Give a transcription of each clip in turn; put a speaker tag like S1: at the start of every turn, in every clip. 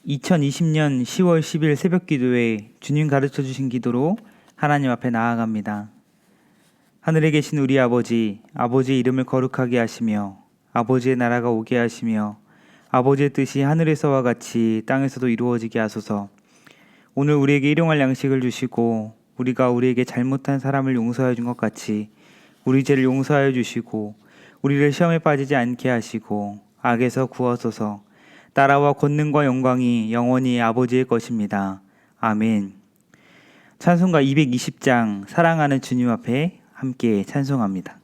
S1: 2020년 10월 10일 새벽 기도에 주님 가르쳐 주신 기도로 하나님 앞에 나아갑니다. 하늘에 계신 우리 아버지, 아버지의 이름을 거룩하게 하시며 아버지의 나라가 오게 하시며 아버지의 뜻이 하늘에서와 같이 땅에서도 이루어지게 하소서. 오늘 우리에게 일용할 양식을 주시고 우리가 우리에게 잘못한 사람을 용서해 준 것 같이 우리 죄를 용서하여 주시고 우리를 시험에 빠지지 않게 하시고 악에서 구하소서. 나라와 권능과 영광이 영원히 아버지의 것입니다. 아멘. 찬송가 220장 사랑하는 주님 앞에 함께 찬송합니다.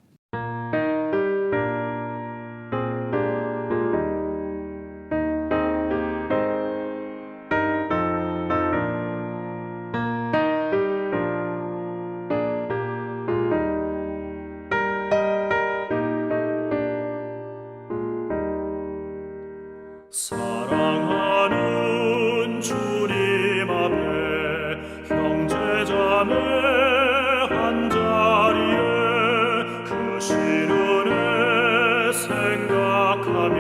S2: 사랑하는 주님 앞에 형제자매 한자리에 그 시련에 생각하며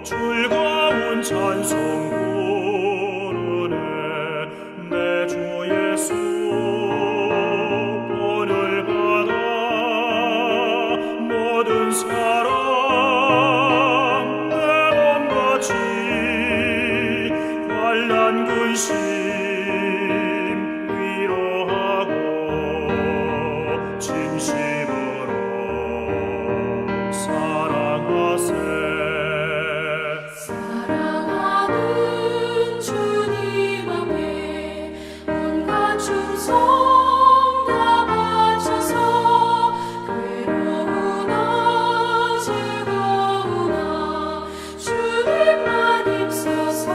S2: 즐거운 찬송 부르네. 내 주 예수 본을 받아 모든 사랑 환난 근심 위로하고 진심으로 사랑하세.
S3: 사랑하는 주님 앞에 온갖 충성 다 바쳐서 괴로우나 즐거우나 주님만 입소서.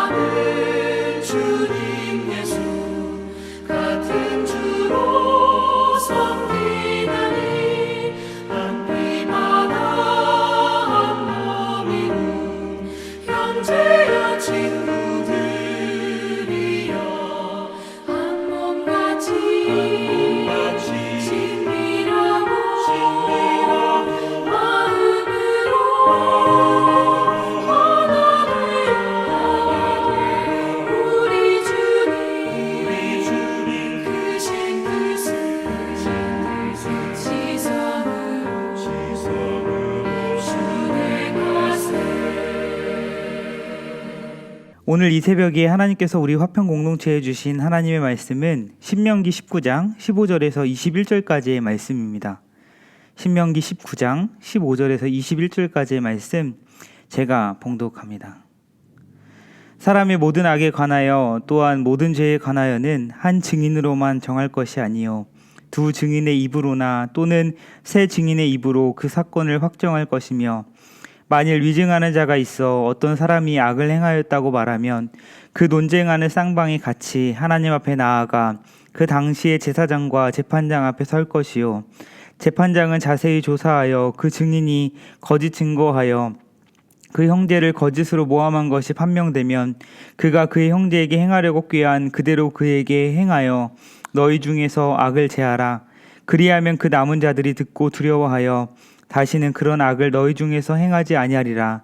S3: 사랑하는 주님 예수 같은 주로 섬기다니 한 피마다 한 몸이군 형제여 친구들이여 한 몸같이 친밀하고 마음으로
S1: 오늘 이 새벽에 하나님께서 우리 화평 공동체에 주신 하나님의 말씀은 신명기 19장 15절에서 21절까지의 말씀입니다. 신명기 19장 15절에서 21절까지의 말씀 제가 봉독합니다. 사람의 모든 악에 관하여 또한 모든 죄에 관하여는 한 증인으로만 정할 것이 아니요 두 증인의 입으로나 또는 세 증인의 입으로 그 사건을 확정할 것이며 만일 위증하는 자가 있어 어떤 사람이 악을 행하였다고 말하면 그 논쟁하는 쌍방이 같이 하나님 앞에 나아가 그 당시에 제사장과 재판장 앞에 설 것이요 재판장은 자세히 조사하여 그 증인이 거짓 증거하여 그 형제를 거짓으로 모함한 것이 판명되면 그가 그의 형제에게 행하려고 꾀한 그대로 그에게 행하여 너희 중에서 악을 제하라. 그리하면 그 남은 자들이 듣고 두려워하여 다시는 그런 악을 너희 중에서 행하지 아니하리라.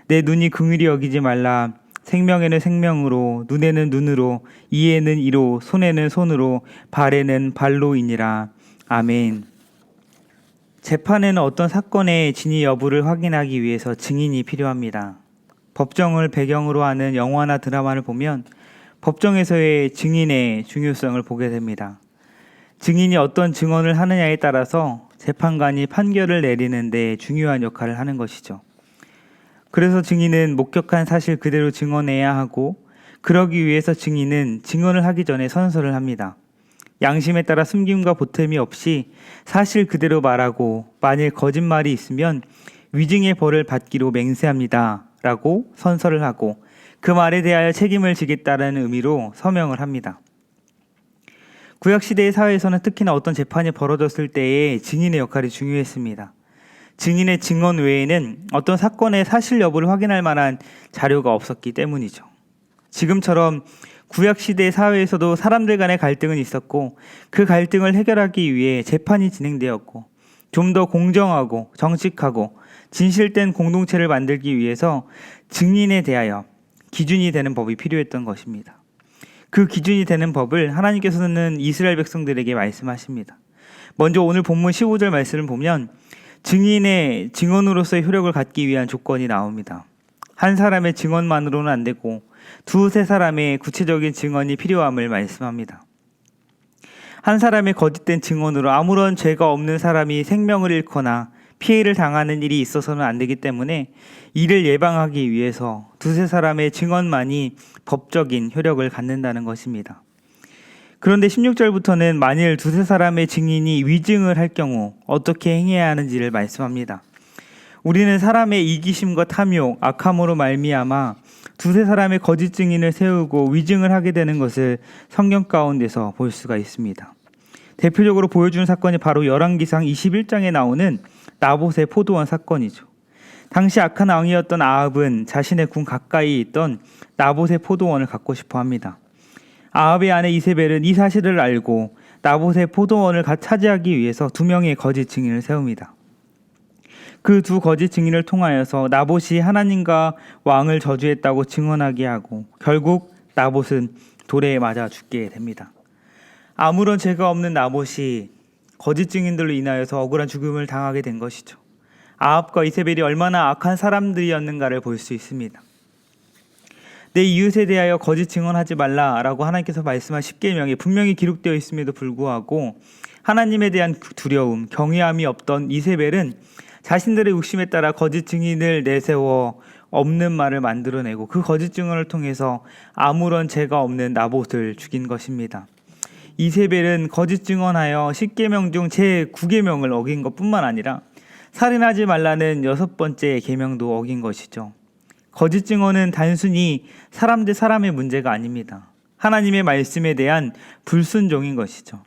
S1: 내 눈이 긍휼히 여기지 말라. 생명에는 생명으로, 눈에는 눈으로, 이에는 이로, 손에는 손으로, 발에는 발로이니라. 아멘. 재판에는 어떤 사건의 진위 여부를 확인하기 위해서 증인이 필요합니다. 법정을 배경으로 하는 영화나 드라마를 보면 법정에서의 증인의 중요성을 보게 됩니다. 증인이 어떤 증언을 하느냐에 따라서 재판관이 판결을 내리는 데 중요한 역할을 하는 것이죠. 그래서 증인은 목격한 사실 그대로 증언해야 하고, 그러기 위해서 증인은 증언을 하기 전에 선서를 합니다. 양심에 따라 숨김과 보탬이 없이 사실 그대로 말하고, 만일 거짓말이 있으면 위증의 벌을 받기로 맹세합니다 라고 선서를 하고, 그 말에 대하여 책임을 지겠다는 의미로 서명을 합니다. 구약시대의 사회에서는 특히나 어떤 재판이 벌어졌을 때에 증인의 역할이 중요했습니다. 증인의 증언 외에는 어떤 사건의 사실 여부를 확인할 만한 자료가 없었기 때문이죠. 지금처럼 구약시대의 사회에서도 사람들 간의 갈등은 있었고, 그 갈등을 해결하기 위해 재판이 진행되었고, 좀 더 공정하고 정직하고 진실된 공동체를 만들기 위해서 증인에 대하여 기준이 되는 법이 필요했던 것입니다. 그 기준이 되는 법을 하나님께서는 이스라엘 백성들에게 말씀하십니다. 먼저 오늘 본문 15절 말씀을 보면 증인의 증언으로서의 효력을 갖기 위한 조건이 나옵니다. 한 사람의 증언만으로는 안 되고 두세 사람의 구체적인 증언이 필요함을 말씀합니다. 한 사람의 거짓된 증언으로 아무런 죄가 없는 사람이 생명을 잃거나 피해를 당하는 일이 있어서는 안 되기 때문에 이를 예방하기 위해서 두세 사람의 증언만이 법적인 효력을 갖는다는 것입니다. 그런데 16절부터는 만일 두세 사람의 증인이 위증을 할 경우 어떻게 행해야 하는지를 말씀합니다. 우리는 사람의 이기심과 탐욕, 악함으로 말미암아 두세 사람의 거짓 증인을 세우고 위증을 하게 되는 것을 성경 가운데서 볼 수가 있습니다. 대표적으로 보여주는 사건이 바로 열왕기상 21장에 나오는 나봇의 포도원 사건이죠. 당시 악한 왕이었던 아합은 자신의 군 가까이 있던 나봇의 포도원을 갖고 싶어 합니다. 아합의 아내 이세벨은 이 사실을 알고 나봇의 포도원을 차지하기 위해서 두 명의 거짓 증인을 세웁니다. 그 두 거짓 증인을 통하여서 나봇이 하나님과 왕을 저주했다고 증언하게 하고, 결국 나봇은 돌에 맞아 죽게 됩니다. 아무런 죄가 없는 나봇이 거짓 증인들로 인하여서 억울한 죽음을 당하게 된 것이죠. 아합과 이세벨이 얼마나 악한 사람들이었는가를 볼 수 있습니다. 내 이웃에 대하여 거짓 증언하지 말라라고 하나님께서 말씀한 십계명에 분명히 기록되어 있음에도 불구하고 하나님에 대한 두려움, 경외함이 없던 이세벨은 자신들의 욕심에 따라 거짓 증인을 내세워 없는 말을 만들어내고 그 거짓 증언을 통해서 아무런 죄가 없는 나봇을 죽인 것입니다. 이세벨은 거짓 증언하여 10계명 중 제9계명을 어긴 것뿐만 아니라 살인하지 말라는 6번째 계명도 어긴 것이죠. 거짓 증언은 단순히 사람 대 사람의 문제가 아닙니다. 하나님의 말씀에 대한 불순종인 것이죠.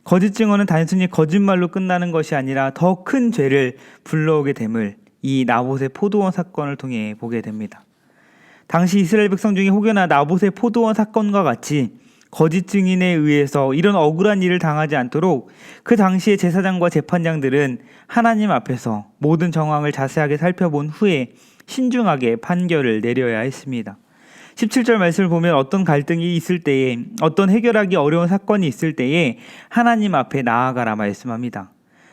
S1: 거짓 증언은 단순히 거짓말로 끝나는 것이 아니라 더 큰 죄를 불러오게 됨을 이 나봇의 포도원 사건을 통해 보게 됩니다. 당시 이스라엘 백성 중에 혹여나 나봇의 포도원 사건과 같이 거짓 증인에 의해서 이런 억울한 일을 당하지 않도록 그 당시의 제사장과 재판장들은 하나님 앞에서 모든 정황을 자세하게 살펴본 후에 신중하게 판결을 내려야 했습니다. 17절 말씀을 보면 어떤 갈등이 있을 때에, 어떤 해결하기 어려운 사건이 있을 때에 하나님 앞에 나아가라 말씀합니다.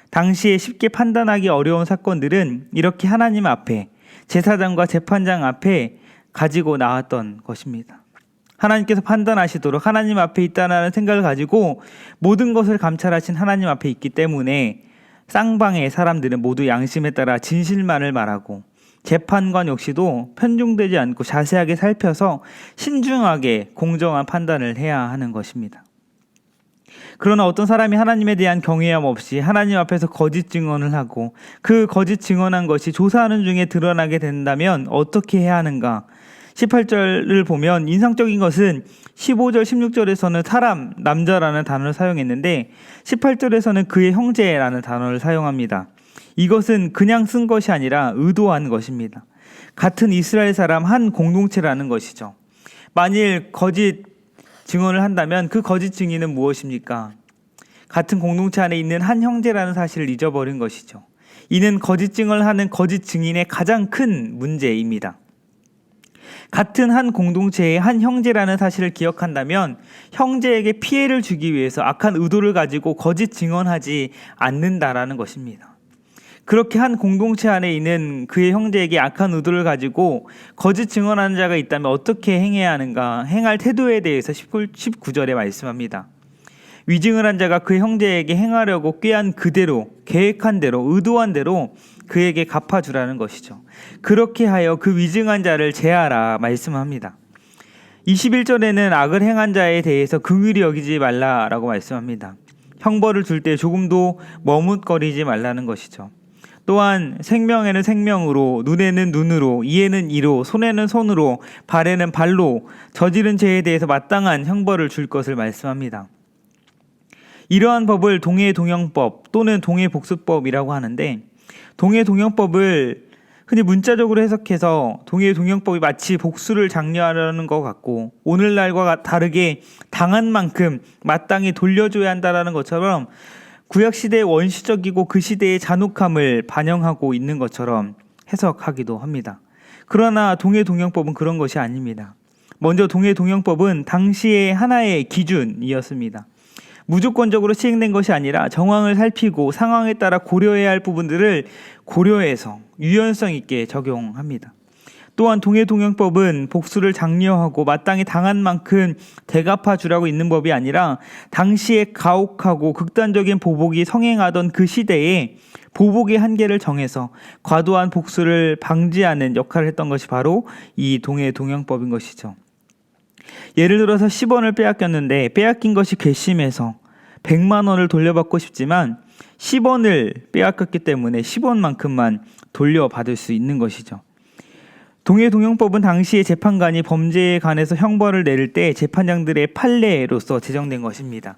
S1: 당시에 쉽게 판단하기 어려운 사건들은 이렇게 하나님 앞에, 제사장과 재판장 앞에 가지고 나왔던 것입니다. 하나님께서 판단하시도록 하나님 앞에 있다는 생각을 가지고 모든 것을 감찰하신 하나님 앞에 있기 때문에 쌍방의 사람들은 모두 양심에 따라 진실만을 말하고, 재판관 역시도 편중되지 않고 자세하게 살펴서 신중하게 공정한 판단을 해야 하는 것입니다. 그러나 어떤 사람이 하나님에 대한 경외함 없이 하나님 앞에서 거짓 증언을 하고 그 거짓 증언한 것이 조사하는 중에 드러나게 된다면 어떻게 해야 하는가? 18절을 보면 인상적인 것은 15절, 16절에서는 사람, 남자라는 단어를 사용했는데 18절에서는 그의 형제라는 단어를 사용합니다. 이것은 그냥 쓴 것이 아니라 의도한 것입니다. 같은 이스라엘 사람 한 공동체라는 것이죠. 만일 거짓 증언을 한다면 그 거짓 증인은 무엇입니까? 같은 공동체 안에 있는 한 형제라는 사실을 잊어버린 것이죠. 이는 거짓 증언을 하는 거짓 증인의 가장 큰 문제입니다. 같은 한 공동체의 한 형제라는 사실을 기억한다면 형제에게 피해를 주기 위해서 악한 의도를 가지고 거짓 증언하지 않는다라는 것입니다. 그렇게 한 공동체 안에 있는 그의 형제에게 악한 의도를 가지고 거짓 증언하는 자가 있다면 어떻게 행해야 하는가? 행할 태도에 대해서 19절에 말씀합니다. 위증을 한 자가 그 형제에게 행하려고 꾀한 그대로, 계획한 대로, 의도한 대로 그에게 갚아주라는 것이죠. 그렇게 하여 그 위증한 자를 제하라 말씀합니다. 21절에는 악을 행한 자에 대해서 긍휼히 여기지 말라라고 말씀합니다. 형벌을 줄 때 조금도 머뭇거리지 말라는 것이죠. 또한 생명에는 생명으로, 눈에는 눈으로, 이에는 이로, 손에는 손으로, 발에는 발로 저지른 죄에 대해서 마땅한 형벌을 줄 것을 말씀합니다. 이러한 법을 동해동형법 또는 동해복수법이라고 하는데, 동해동형법을 흔히 문자적으로 해석해서 동해동형법이 마치 복수를 장려하려는 것 같고, 오늘날과 다르게 당한 만큼 마땅히 돌려줘야 한다는 것처럼 구약시대의 원시적이고 그 시대의 잔혹함을 반영하고 있는 것처럼 해석하기도 합니다. 그러나 동해동형법은 그런 것이 아닙니다. 먼저 동해동형법은 당시의 하나의 기준이었습니다. 무조건적으로 시행된 것이 아니라 정황을 살피고 상황에 따라 고려해야 할 부분들을 고려해서 유연성 있게 적용합니다. 또한 동해동형법은 복수를 장려하고 마땅히 당한 만큼 대갚아 주라고 있는 법이 아니라 당시에 가혹하고 극단적인 보복이 성행하던 그 시대에 보복의 한계를 정해서 과도한 복수를 방지하는 역할을 했던 것이 바로 이 동해동형법인 것이죠. 예를 들어서 10원을 빼앗겼는데 빼앗긴 것이 괘씸해서 100만 원을 돌려받고 싶지만 10원을 빼앗겼기 때문에 10원만큼만 돌려받을 수 있는 것이죠. 동해동형법은 당시의 재판관이 범죄에 관해서 형벌을 내릴 때 재판장들의 판례로서 제정된 것입니다.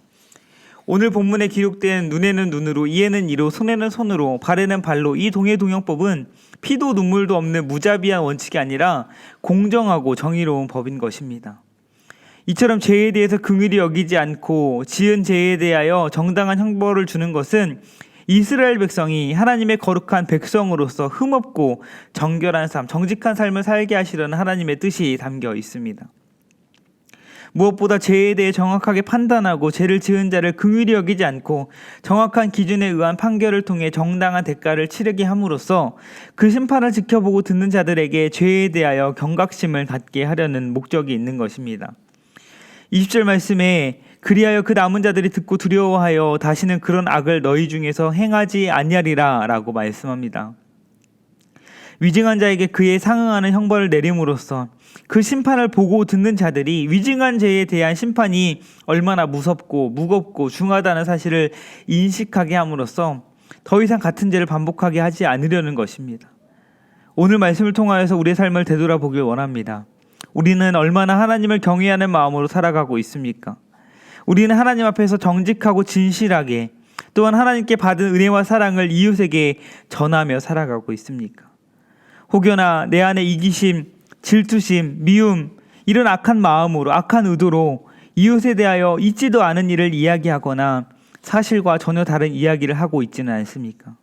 S1: 오늘 본문에 기록된 눈에는 눈으로, 이에는 이로, 손에는 손으로, 발에는 발로, 이 동해동형법은 피도 눈물도 없는 무자비한 원칙이 아니라 공정하고 정의로운 법인 것입니다. 이처럼 죄에 대해서 긍휼히 여기지 않고 지은 죄에 대하여 정당한 형벌을 주는 것은 이스라엘 백성이 하나님의 거룩한 백성으로서 흠없고 정결한 삶, 정직한 삶을 살게 하시려는 하나님의 뜻이 담겨 있습니다. 무엇보다 죄에 대해 정확하게 판단하고 죄를 지은 자를 긍휼히 여기지 않고 정확한 기준에 의한 판결을 통해 정당한 대가를 치르게 함으로써 그 심판을 지켜보고 듣는 자들에게 죄에 대하여 경각심을 갖게 하려는 목적이 있는 것입니다. 20절 말씀에 그리하여 그 남은 자들이 듣고 두려워하여 다시는 그런 악을 너희 중에서 행하지 아니하리라 라고 말씀합니다. 위증한 자에게 그에 상응하는 형벌을 내림으로써 그 심판을 보고 듣는 자들이 위증한 죄에 대한 심판이 얼마나 무섭고 무겁고 중하다는 사실을 인식하게 함으로써 더 이상 같은 죄를 반복하게 하지 않으려는 것입니다. 오늘 말씀을 통하여서 우리의 삶을 되돌아보길 원합니다. 우리는 얼마나 하나님을 경외하는 마음으로 살아가고 있습니까? 우리는 하나님 앞에서 정직하고 진실하게, 또한 하나님께 받은 은혜와 사랑을 이웃에게 전하며 살아가고 있습니까? 혹여나 내 안에 이기심, 질투심, 미움, 이런 악한 마음으로, 악한 의도로 이웃에 대하여 있지도 않은 일을 이야기하거나 사실과 전혀 다른 이야기를 하고 있지는 않습니까?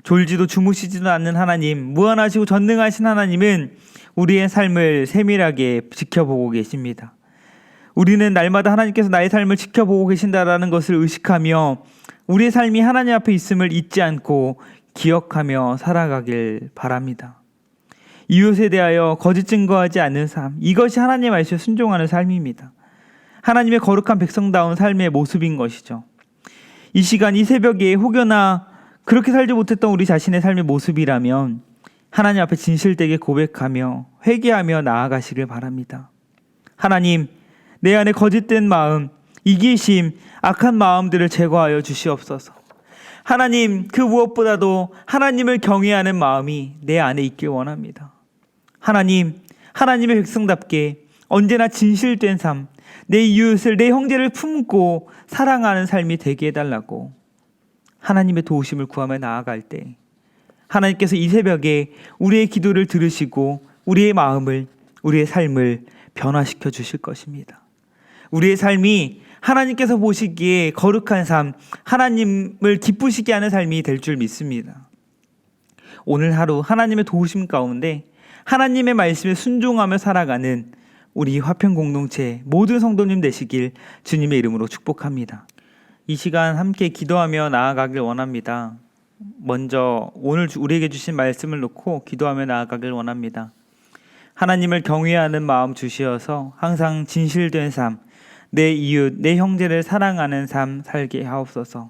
S1: 졸지도 주무시지도 않는 하나님, 무한하시고 전능하신 하나님은 우리의 삶을 세밀하게 지켜보고 계십니다. 우리는 날마다 하나님께서 나의 삶을 지켜보고 계신다라는 것을 의식하며 우리의 삶이 하나님 앞에 있음을 잊지 않고 기억하며 살아가길 바랍니다. 이웃에 대하여 거짓 증거하지 않는 삶, 이것이 하나님의 말씀에 순종하는 삶입니다. 하나님의 거룩한 백성다운 삶의 모습인 것이죠. 이 시간, 이 새벽에 혹여나 그렇게 살지 못했던 우리 자신의 삶의 모습이라면 하나님 앞에 진실되게 고백하며 회개하며 나아가시길 바랍니다. 하나님, 내 안에 거짓된 마음, 이기심, 악한 마음들을 제거하여 주시옵소서. 하나님, 그 무엇보다도 하나님을 경외하는 마음이 내 안에 있길 원합니다. 하나님, 하나님의 백성답게 언제나 진실된 삶, 내 이웃을, 내 형제를 품고 사랑하는 삶이 되게 해달라고 하나님의 도우심을 구하며 나아갈 때 하나님께서 이 새벽에 우리의 기도를 들으시고 우리의 마음을, 우리의 삶을 변화시켜 주실 것입니다. 우리의 삶이 하나님께서 보시기에 거룩한 삶, 하나님을 기쁘시게 하는 삶이 될 줄 믿습니다. 오늘 하루 하나님의 도우심 가운데 하나님의 말씀에 순종하며 살아가는 우리 화평 공동체 모든 성도님 되시길 주님의 이름으로 축복합니다. 이 시간 함께 기도하며 나아가길 원합니다. 먼저 오늘 우리에게 주신 말씀을 놓고 기도하며 나아가길 원합니다. 하나님을 경외하는 마음 주시어서 항상 진실된 삶, 내 이웃, 내 형제를 사랑하는 삶 살게 하옵소서.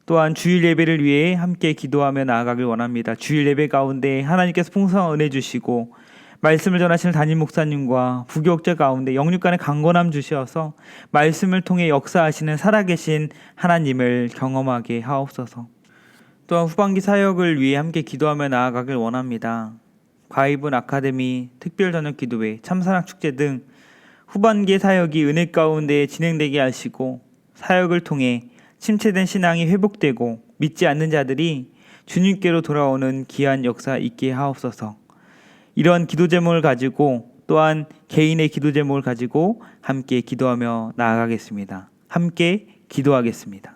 S1: 또한 주일 예배를 위해 함께 기도하며 나아가길 원합니다. 주일 예배 가운데 하나님께서 풍성한 은혜 주시고 말씀을 전하시는 담임 목사님과 부교육자 가운데 영육 간의 강건함 주시어서 말씀을 통해 역사하시는 살아계신 하나님을 경험하게 하옵소서. 또한 후반기 사역을 위해 함께 기도하며 나아가길 원합니다. 과이분 아카데미, 특별저녁 기도회, 참사랑 축제 등 후반기 사역이 은혜 가운데 진행되게 하시고 사역을 통해 침체된 신앙이 회복되고 믿지 않는 자들이 주님께로 돌아오는 귀한 역사 있게 하옵소서. 이런 기도 제목을 가지고 또한 개인의 기도 제목을 가지고 함께 기도하며 나아가겠습니다. 함께 기도하겠습니다.